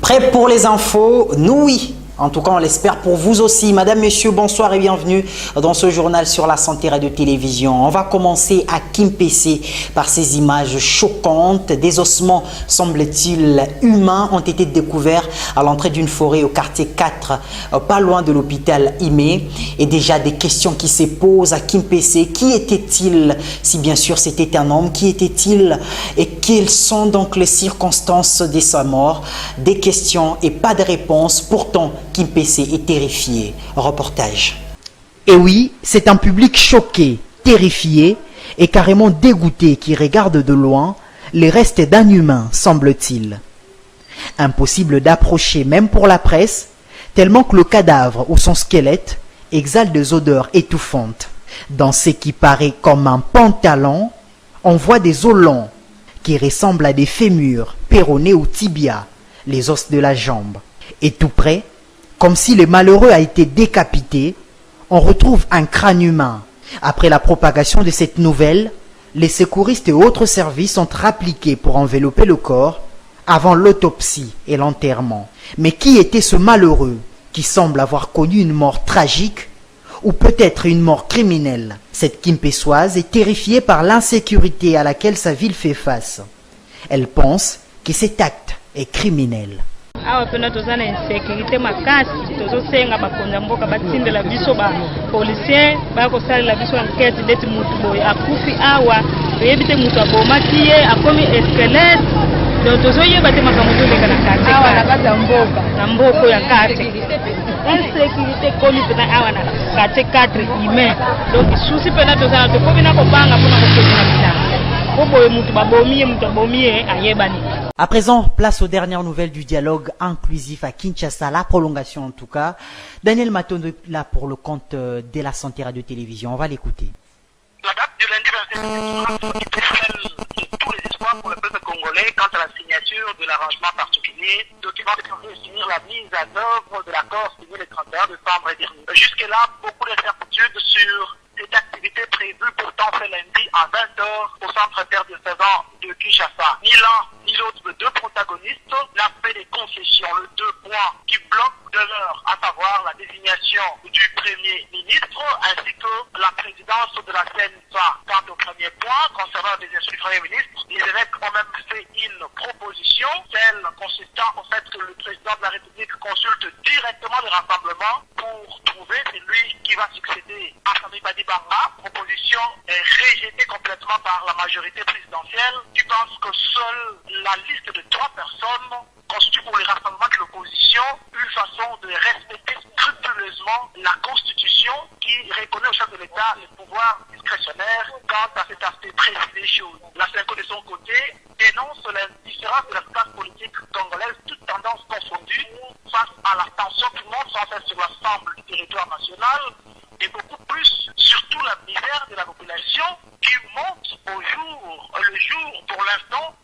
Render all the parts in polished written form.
Prêt pour les infos? Nous, oui. En tout cas, on l'espère pour vous aussi. Madame, Messieurs, bonsoir et bienvenue dans ce journal sur la santé radio-télévision. On va commencer à Kimpese par ces images choquantes. Des ossements, semble-t-il, humains ont été découverts à l'entrée d'une forêt au quartier 4, pas loin de l'hôpital Imé. Et déjà des questions qui se posent à Kimpese. Qui était-il? Si bien sûr c'était un homme, qui était-il? Et quelles sont donc les circonstances de sa mort? Des questions et pas de réponses. Pourtant, Kimpese est terrifié. Reportage. Et oui, c'est un public choqué, terrifié et carrément dégoûté qui regarde de loin les restes d'un humain, semble-t-il. Impossible d'approcher même pour la presse, tellement que le cadavre ou son squelette exhale des odeurs étouffantes. Dans ce qui paraît comme un pantalon, on voit des os longs qui ressemblent à des fémurs, péronés ou tibias, les os de la jambe. Et tout près, comme si le malheureux a été décapité, on retrouve un crâne humain. Après la propagation de cette nouvelle, les secouristes et autres services sont appliqués pour envelopper le corps avant l'autopsie et l'enterrement. Mais qui était ce malheureux qui semble avoir connu une mort tragique ou peut-être une mort criminelle? Cette Kimpesoise est terrifiée par l'insécurité à laquelle sa ville fait face. Elle pense que cet acte est criminel. Awa pena tozana insécurité makasi tozosenga bakonza mboka batindela biso ba policier bakosalela biso enquête deti mutu boye akufi awa toyebi te mutu abomaki ye akomi esquelette donc tozoyeba te makambo tozoleka na kati awa na kati ya mboka na mboko ya kati insécurité komi pena awa na kati 4 humain donc susi pena tozana tokomi na kobanga mpona kokokina bilanga boboye mutu babomiye mutu abomiye ayebani. À présent, place aux dernières nouvelles du dialogue inclusif à Kinshasa, la prolongation en tout cas. Daniel Matondo là pour le compte de la santé radio-télévision. On va l'écouter. La date du lundi 27 était celle de tous les espoirs pour le peuple congolais quant à la signature de l'arrangement particulier, document qui devait finir la mise en œuvre de l'accord signé le 31 décembre dernier. Jusque-là, beaucoup d'incertitudes sur cette activité prévue pourtant ce lundi à 20h au centre terre de 16 ans de Kinshasa. Ni l'un ni l'autre de deux protagonistes n'a fait des concessions. Les deux points qui bloquent demeurent, à savoir la désignation du Premier ministre ainsi que la présidence de la CNSA. Quant au premier point, concernant la désignation du Premier ministre, les évêques ont même fait une proposition, celle consistant au fait que le président de la République consulte directement le rassemblement pour trouver celui qui va succéder à Sami Badibanga. Proposition est rejetée complètement par la majorité présidentielle qui pense que seule la liste de 3 personnes constitue pour les rassemblements de l'opposition une façon de respecter scrupuleusement la Constitution qui reconnaît au chef de l'État les pouvoirs discrétionnaires quant à cet aspect précis des choses. La CENCO de son côté dénonce l'indifférence de la classe politique congolaise, toutes tendances confondues, face à la tension qui monte sans cesse sur l'ensemble du territoire national et beaucoup plus, surtout la misère de la population qui monte le jour pour l'instant.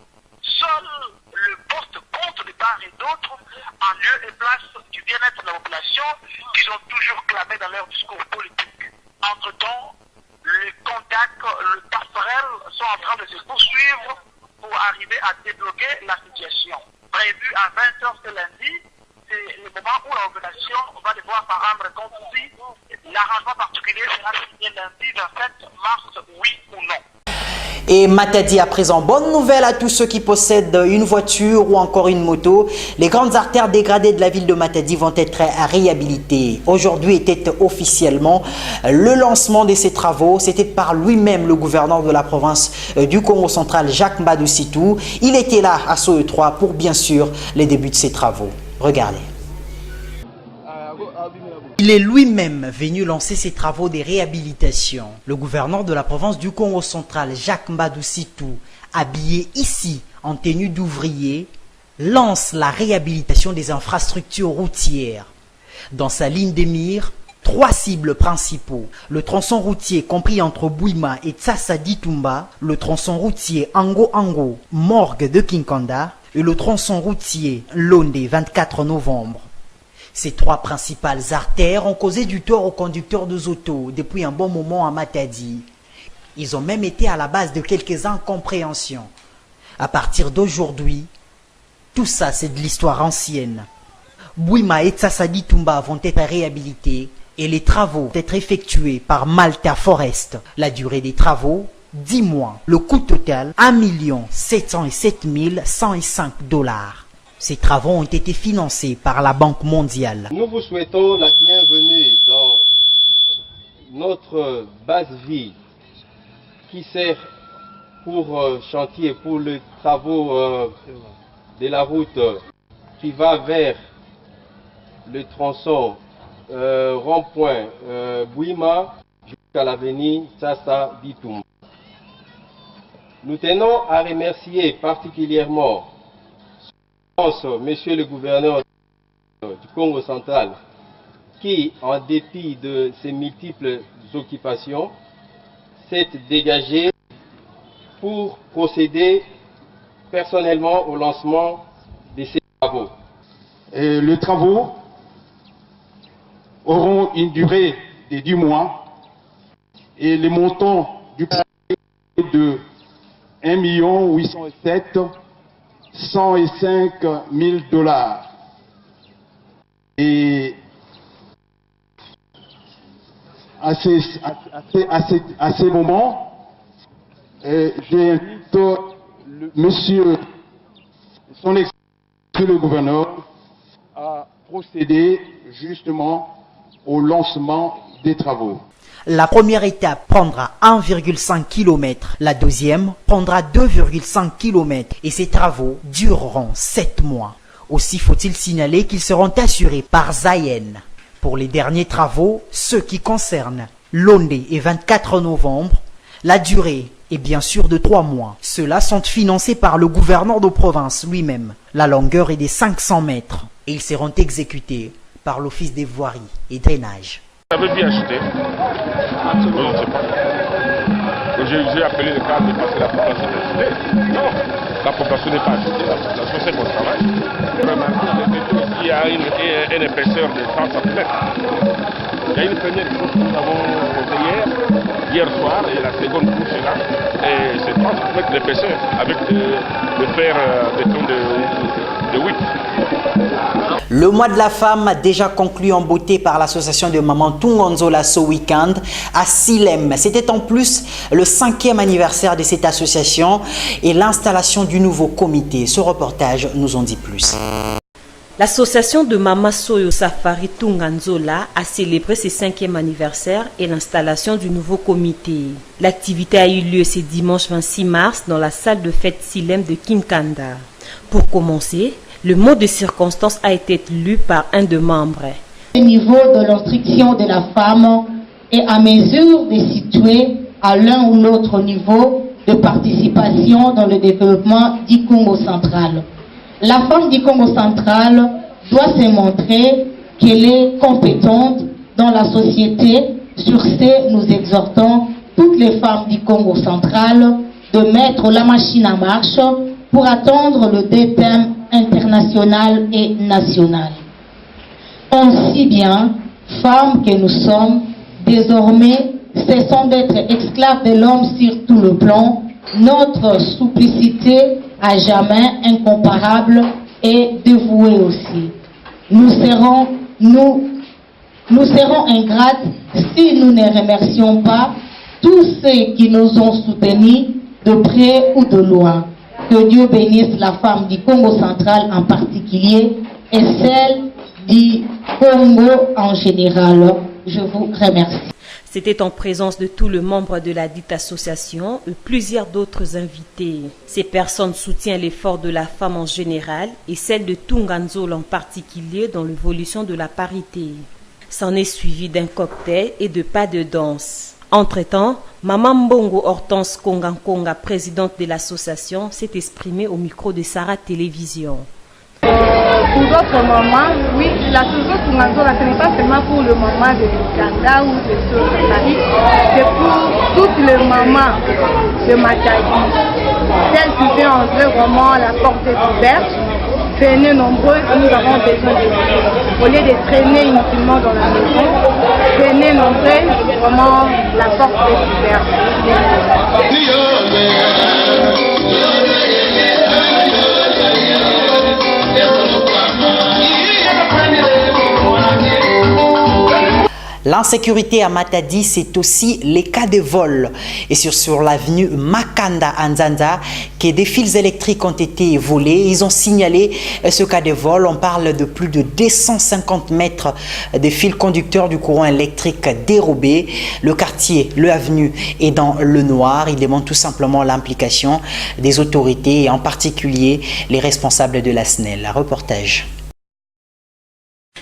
Seul le poste compte de part et d'autre en lieu et place du bien-être de la population qu'ils ont toujours clamé dans leur discours politique. Entre-temps, les contacts, les passerelles sont en train de se poursuivre pour arriver à débloquer la situation. Prévu à 20h ce lundi, c'est le moment où l'organisation va devoir s'en rendre compte si l'arrangement particulier sera signé lundi 27 mars, oui ou non. Et Matadi à présent, bonne nouvelle à tous ceux qui possèdent une voiture ou encore une moto. Les grandes artères dégradées de la ville de Matadi vont être réhabilitées. Aujourd'hui était officiellement le lancement de ces travaux. C'était par lui-même le gouverneur de la province du Congo central, Jacques Mbadou Sitou. Il était là à Soe 3 pour bien sûr les débuts de ces travaux. Regardez. Il est lui-même venu lancer ses travaux de réhabilitation. Le gouverneur de la province du Congo central, Jacques Mbadou Sitou, habillé ici en tenue d'ouvrier, lance la réhabilitation des infrastructures routières. Dans sa ligne des mires, 3 cibles principaux. Le tronçon routier compris entre Bouima et Tsassa Ditumba, le tronçon routier Ango-Ango, Morgue de Kinkanda et le tronçon routier Londe 24 novembre. Ces 3 principales artères ont causé du tort aux conducteurs de autos depuis un bon moment à Matadi. Ils ont même été à la base de quelques incompréhensions. À partir d'aujourd'hui, Tout ça, c'est de l'histoire ancienne. Bouima et Tsassadi Toumba vont être réhabilités et les travaux vont être effectués par Malta Forest. La durée des travaux, 10 mois. Le coût total, 1 707 105 $. Ces travaux ont été financés par la Banque mondiale. Nous vous souhaitons la bienvenue dans notre base vie qui sert pour chantier, pour les travaux de la route qui va vers le tronçon rond-point Bouima jusqu'à l'avenue Tsassa Ditoum. Nous tenons à remercier particulièrement Monsieur le gouverneur du Congo central qui, en dépit de ses multiples occupations, s'est dégagé pour procéder personnellement au lancement de ces travaux. Et les travaux auront une durée de 10 mois et le montant du projet est de 1 807 105 000 $. Et à ces moments, j'invite Monsieur son Excellence le gouverneur à procéder justement au lancement des travaux. La première étape prendra 1,5 km, la deuxième prendra 2,5 km et ces travaux dureront 7 mois. Aussi faut-il signaler qu'ils seront assurés par Zayen. Pour les derniers travaux, ceux qui concernent Londé et 24 novembre, la durée est bien sûr de 3 mois. Ceux-là sont financés par le gouverneur de province lui-même. La longueur est de 500 mètres et ils seront exécutés par l'Office des voiries et drainage. Vous avez bien acheté? Je ne sais pas. J'ai appelé le cadre parce que la population est achetée. Non, la population n'est pas achetée, la population c'est mon travail. Remarquez qu'il y a une épaisseur de 30 cm. Il y a une première couche que nous avons posée hier soir et la seconde couche est là. Et c'est 30 cm d'épaisseur avec le fer béton de 8. Le mois de la femme a déjà conclu en beauté par l'association de Maman Tunganzola ce week-end à Silem. C'était en plus le 5e anniversaire de cette association et l'installation du nouveau comité. Ce reportage nous en dit plus. L'association de Mama Soyo Safari Tunganzola a célébré ses 5e anniversaire et l'installation du nouveau comité. L'activité a eu lieu ce dimanche 26 mars dans la salle de fête Silem de Kinkanda. Pour commencer, le mot de circonstance a été lu par un des membres. Le niveau de l'instruction de la femme est à mesure de situer à l'un ou l'autre niveau de participation dans le développement du Congo central. La femme du Congo central doit se montrer qu'elle est compétente dans la société. Sur ce, nous exhortons toutes les femmes du Congo central de mettre la machine en marche pour atteindre le DPM international et national. Aussi bien, femmes que nous sommes, désormais, cessons d'être esclaves de l'homme sur tout le plan. Notre supplicité à jamais incomparable et dévouée aussi. Nous serons ingrates si nous ne remercions pas tous ceux qui nous ont soutenus de près ou de loin. Que Dieu bénisse la femme du Congo central en particulier et celle du Congo en général. Je vous remercie. C'était en présence de tous les membres de la dite association et plusieurs d'autres invités. Ces personnes soutiennent l'effort de la femme en général et celle de Tunganzola en particulier dans l'évolution de la parité. S'en est suivi d'un cocktail et de pas de danse. Entre-temps, Maman Mbongo Hortense Konga, présidente de l'association, s'est exprimée au micro de Sarah Télévision. Pour d'autres mamans, oui, l'association Tunganzola, ce n'est pas seulement pour le maman de Uganda ou de Sotari, c'est pour toutes les mamans de Matadi. Celles qui veulent entrer vraiment à la porte ouverte, venez nombreuses, nous avons besoin de vous. Au lieu de traîner inutilement dans la maison, venez nombreuses, vraiment la porte est ouverte. L'insécurité à Matadi, c'est aussi les cas de vol. Et sur l'avenue Makanda à Nzanza, que des fils électriques ont été volés. Ils ont signalé ce cas de vol. On parle de plus de 250 mètres de fils conducteurs du courant électrique dérobés. Le quartier, l'avenue est dans le noir. Il demande tout simplement l'implication des autorités et en particulier les responsables de la SNEL. Reportage.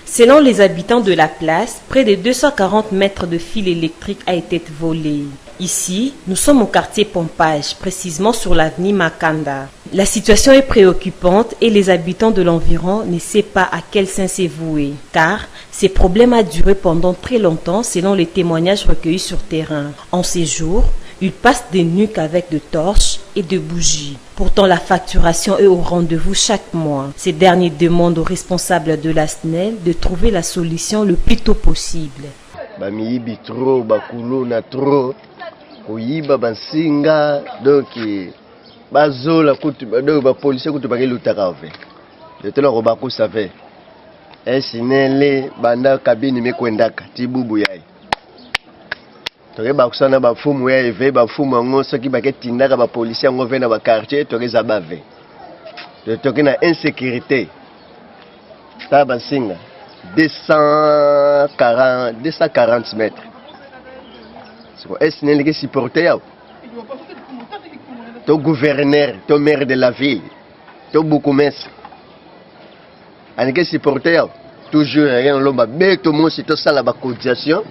Selon les habitants de la place, près de 240 mètres de fil électrique a été volé. Ici, nous sommes au quartier Pompage, précisément sur l'avenue Makanda. La situation est préoccupante et les habitants de l'environ ne savent pas à quel sens c'est voué, car ces problèmes ont duré pendant très longtemps selon les témoignages recueillis sur terrain. En ces jours, ils passent des nuques avec de torches et de bougies. Pourtant, la facturation est au rendez-vous chaque mois. Ces derniers demandent aux responsables de la SNEL de trouver la solution le plus tôt possible. Bamiyibi trop, bakulu na trop, koyiba bansinga, donc bazola kutu, donc ba policier kutu bakeli utakawe. Jetela robako save. Esinele banda kabini mekwendaka tibubu yai. Toke bakusana bafumu ya eve bafumu ngo soki baketindaka ba policier ngo vena ba quartier toke zabave. Toke na insécurité. Ta basinga 240 mètres. Est-ce n'est que supporter ton gouverneur, ton maire de la ville, ton bourgmestre. On est supporter toujours rien l'homme mais tout le monde c'est tout ça la cotisation.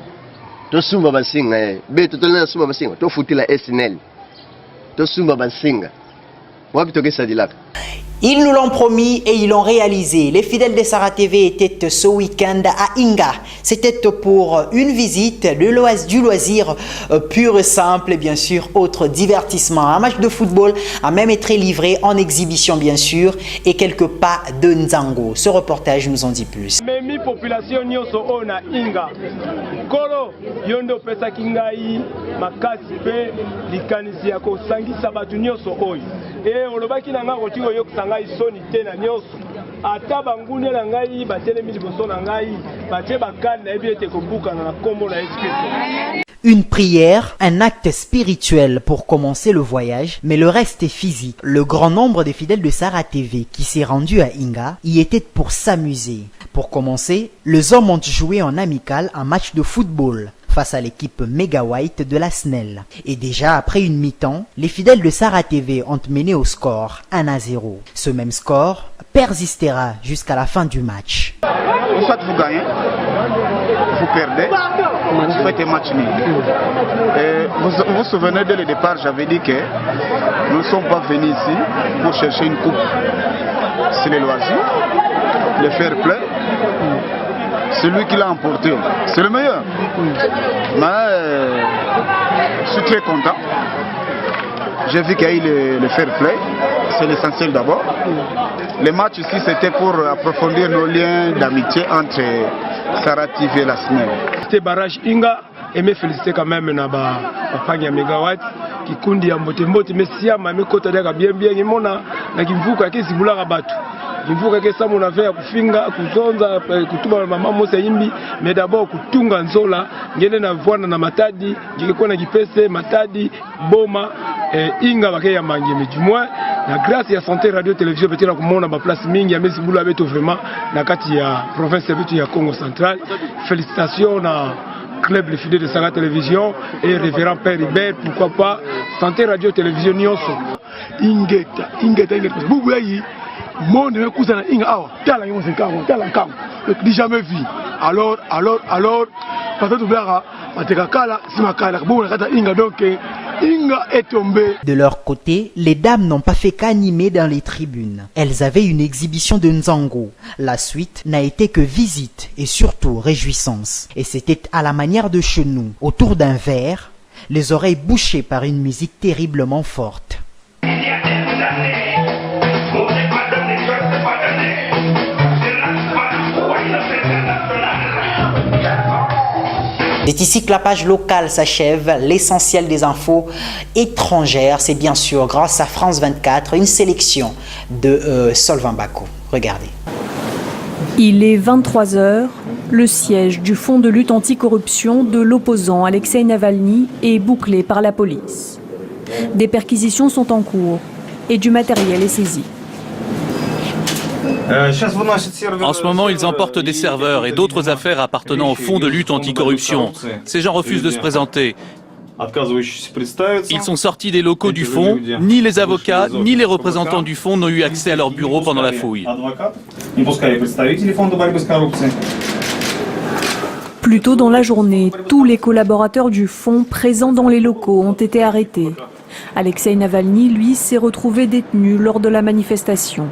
To sumba basinga be to tolena sumba basinga to futila SNL to sumba basinga wapi tokesa dilaka. Ils nous l'ont promis et ils l'ont réalisé. Les fidèles de Sarah TV étaient ce week-end à Inga. C'était pour une visite du loisir pur et simple et bien sûr autre divertissement. Un match de football a même été livré en exhibition bien sûr et quelques pas de Nzango. Ce reportage nous en dit plus. Memi population nyonso ona Inga. Kolo yondo pesa kingai makasi pe likanisi ya ko sangisa batu nyonso oyo. Et olobaki na nga kotingo yo ngai soni te na nyonso ata banguni na ngai batelemi liboso na ngai batie bakani na ebi ete kobukana na kombo na Yesu Kristo. Une prière, un acte spirituel pour commencer le voyage, mais le reste est physique. Le grand nombre des fidèles de Sarah TV qui s'est rendu à Inga y étaient pour s'amuser. Pour commencer, les hommes ont joué en amical un match de football face à l'équipe Mega White de la SNEL. Et déjà après une mi-temps, les fidèles de Sarah TV ont mené au score 1-0. Ce même score persistera jusqu'à la fin du match. Soit vous gagnez, vous perdez, vous faites un match nul. Vous vous souvenez dès le départ, j'avais dit que nous ne sommes pas venus ici pour chercher une coupe. C'est les loisirs, le fair play. Celui qui l'a emporté, c'est le meilleur. Mais je suis très content. J'ai vu qu'il y a eu le fair play. C'est l'essentiel d'abord. Le match ici, c'était pour approfondir nos liens d'amitié entre Sarah TV et la SNEL. C'était barrage Inga. Et me féliciter quand même na bafanya Megawatt qui kundi ya mbote mais siya mame kota daga bien imona na kimvuka kesi bulaka batu kimvuka kesa mona vya kufinga kuzonza kutuba mama Mose Yimbi mais d'abord kutunga nzola ngene na vwana na Matadi ngikikuwa na Kipese Matadi Boma Inga bakeya mangeme du moins na grâce ya santé radio télévision betela kumona ba place mingi ya mesi bulu abeto vraiment na kati ya province yetu ya Congo central. Félicitations na club les fidèles de Sarah Télévision et révérend Père Hubert, pourquoi pas santé radio télévision nyonso ingeta bubu yayi monde me kusana inga awa tala yonse kango tala kango ni jamais vu alors peut-être blara batekakala simakala bubu nakata inga donc Inga est tombée. De leur côté, les dames n'ont pas fait qu'animer dans les tribunes. Elles avaient une exhibition de Nzango. La suite n'a été que visite et surtout réjouissance. Et c'était à la manière de chez nous, autour d'un verre, les oreilles bouchées par une musique terriblement forte. C'est ici que la page locale s'achève. L'essentiel des infos étrangères, c'est bien sûr grâce à France 24, une sélection de Solvin Bako. Regardez. Il est 23h, Le siège du Fonds de lutte anticorruption de l'opposant Alexei Navalny est bouclé par la police. Des perquisitions sont en cours et du matériel est saisi. En ce moment, ils emportent des serveurs et d'autres affaires appartenant au Fonds de lutte anticorruption. Ces gens refusent de se présenter. Ils sont sortis des locaux du fonds. Ni les avocats, ni les représentants du fonds n'ont eu accès à leur bureau pendant la fouille. Plus tôt dans la journée, tous les collaborateurs du fonds présents dans les locaux ont été arrêtés. Alexei Navalny, lui, s'est retrouvé détenu lors de la manifestation.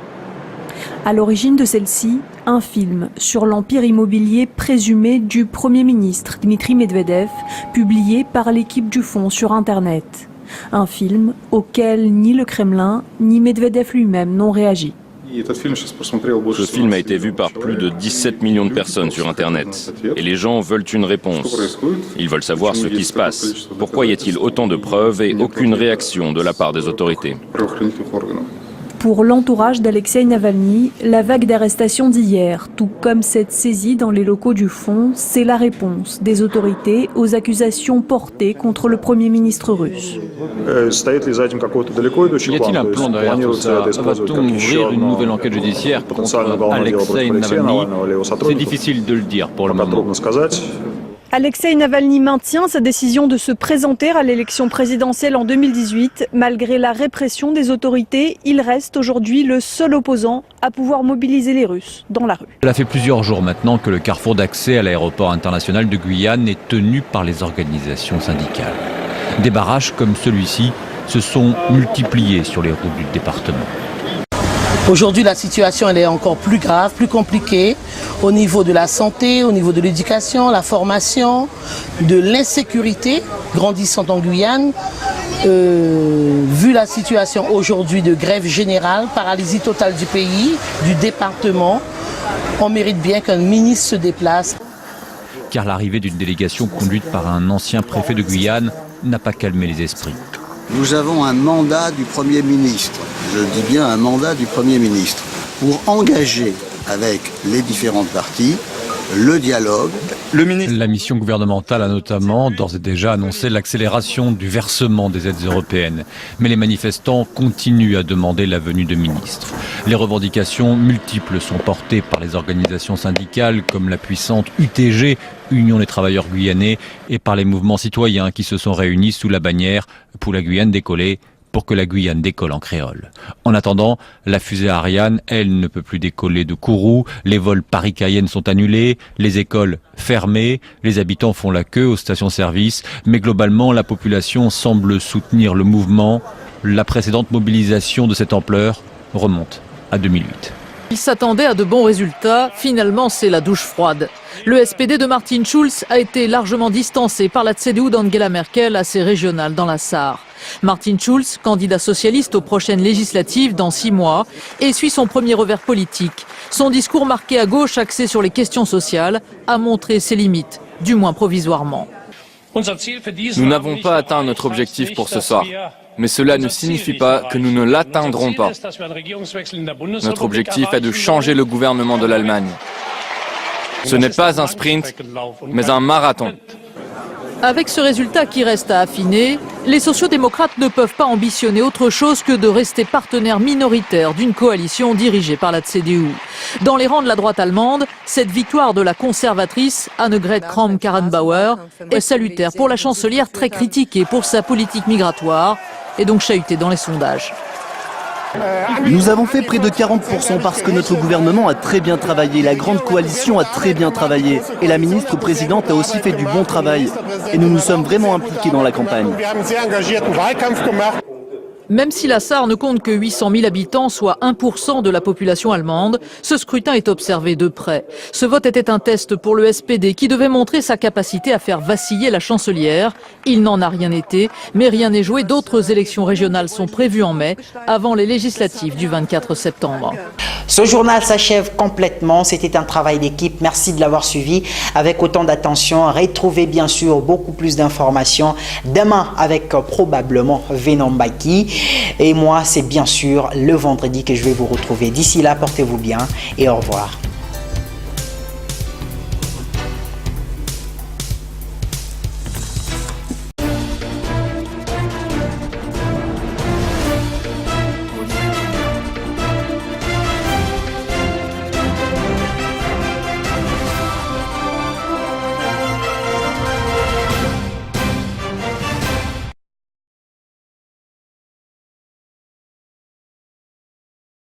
À l'origine de celle-ci, un film sur l'empire immobilier présumé du Premier ministre Dmitri Medvedev, publié par l'équipe du fonds sur Internet. Un film auquel ni le Kremlin ni Medvedev lui-même n'ont réagi. Ce film a été vu par plus de 17 millions de personnes sur Internet. Et les gens veulent une réponse. Ils veulent savoir ce qui se passe. Pourquoi y a-t-il autant de preuves et aucune réaction de la part des autorités ? Pour l'entourage d'Alexei Navalny, la vague d'arrestations d'hier, tout comme cette saisie dans les locaux du fonds, c'est la réponse des autorités aux accusations portées contre le Premier ministre russe. Y a-t-il un plan derrière tout ça? Va-t-on ouvrir une nouvelle enquête judiciaire contre Alexei Navalny? C'est difficile de le dire pour le moment. Alexei Navalny maintient sa décision de se présenter à l'élection présidentielle en 2018. Malgré la répression des autorités, il reste aujourd'hui le seul opposant à pouvoir mobiliser les Russes dans la rue. Cela fait plusieurs jours maintenant que le carrefour d'accès à l'aéroport international de Guyane est tenu par les organisations syndicales. Des barrages comme celui-ci se sont multipliés sur les routes du département. Aujourd'hui, la situation elle est encore plus grave, plus compliquée au niveau de la santé, au niveau de l'éducation, la formation, de l'insécurité grandissante en Guyane. Vu la situation aujourd'hui de grève générale, paralysie totale du pays, du département, on mérite bien qu'un ministre se déplace. Car l'arrivée d'une délégation conduite par un ancien préfet de Guyane n'a pas calmé les esprits. Nous avons un mandat du Premier ministre, je dis bien un mandat du Premier ministre, pour engager avec les différentes parties le dialogue. La mission gouvernementale a notamment d'ores et déjà annoncé l'accélération du versement des aides européennes. Mais les manifestants continuent à demander la venue de ministres. Les revendications multiples sont portées par les organisations syndicales comme la puissante UTG, Union des travailleurs guyanais, et par les mouvements citoyens qui se sont réunis sous la bannière « Pour la Guyane décollée », pour que la Guyane décolle en créole. En attendant, la fusée Ariane, elle, ne peut plus décoller de Kourou, les vols Paris-Cayenne sont annulés, les écoles fermées, les habitants font la queue aux stations-service, mais globalement, la population semble soutenir le mouvement. La précédente mobilisation de cette ampleur remonte à 2008. Il s'attendait à de bons résultats, finalement c'est la douche froide. Le SPD de Martin Schulz a été largement distancé par la CDU d'Angela Merkel à ses régionales dans la Sarre. Martin Schulz, candidat socialiste aux prochaines législatives dans 6 mois, essuie son premier revers politique. Son discours marqué à gauche, axé sur les questions sociales, a montré ses limites, du moins provisoirement. Nous n'avons pas atteint notre objectif pour ce soir. Mais cela ne signifie pas que nous ne l'atteindrons pas. Notre objectif est de changer le gouvernement de l'Allemagne. Ce n'est pas un sprint, mais un marathon. Avec ce résultat qui reste à affiner, les sociodémocrates ne peuvent pas ambitionner autre chose que de rester partenaires minoritaires d'une coalition dirigée par la CDU. Dans les rangs de la droite allemande, cette victoire de la conservatrice Annegret Kramp-Karrenbauer est salutaire pour la chancelière très critiquée pour sa politique migratoire et donc chahutée dans les sondages. Nous avons fait près de 40% parce que notre gouvernement a très bien travaillé, la grande coalition a très bien travaillé et la ministre-présidente a aussi fait du bon travail. Et nous nous sommes vraiment impliqués dans la campagne. Même si la Sarre ne compte que 800 000 habitants, soit 1% de la population allemande, ce scrutin est observé de près. Ce vote était un test pour le SPD qui devait montrer sa capacité à faire vaciller la chancelière. Il n'en a rien été, mais rien n'est joué. D'autres élections régionales sont prévues en mai, avant les législatives du 24 septembre. Ce journal s'achève complètement. C'était un travail d'équipe. Merci de l'avoir suivi avec autant d'attention. Retrouvez bien sûr beaucoup plus d'informations demain avec probablement Venom Baki. Et moi, c'est bien sûr le vendredi que je vais vous retrouver. D'ici là, portez-vous bien et au revoir.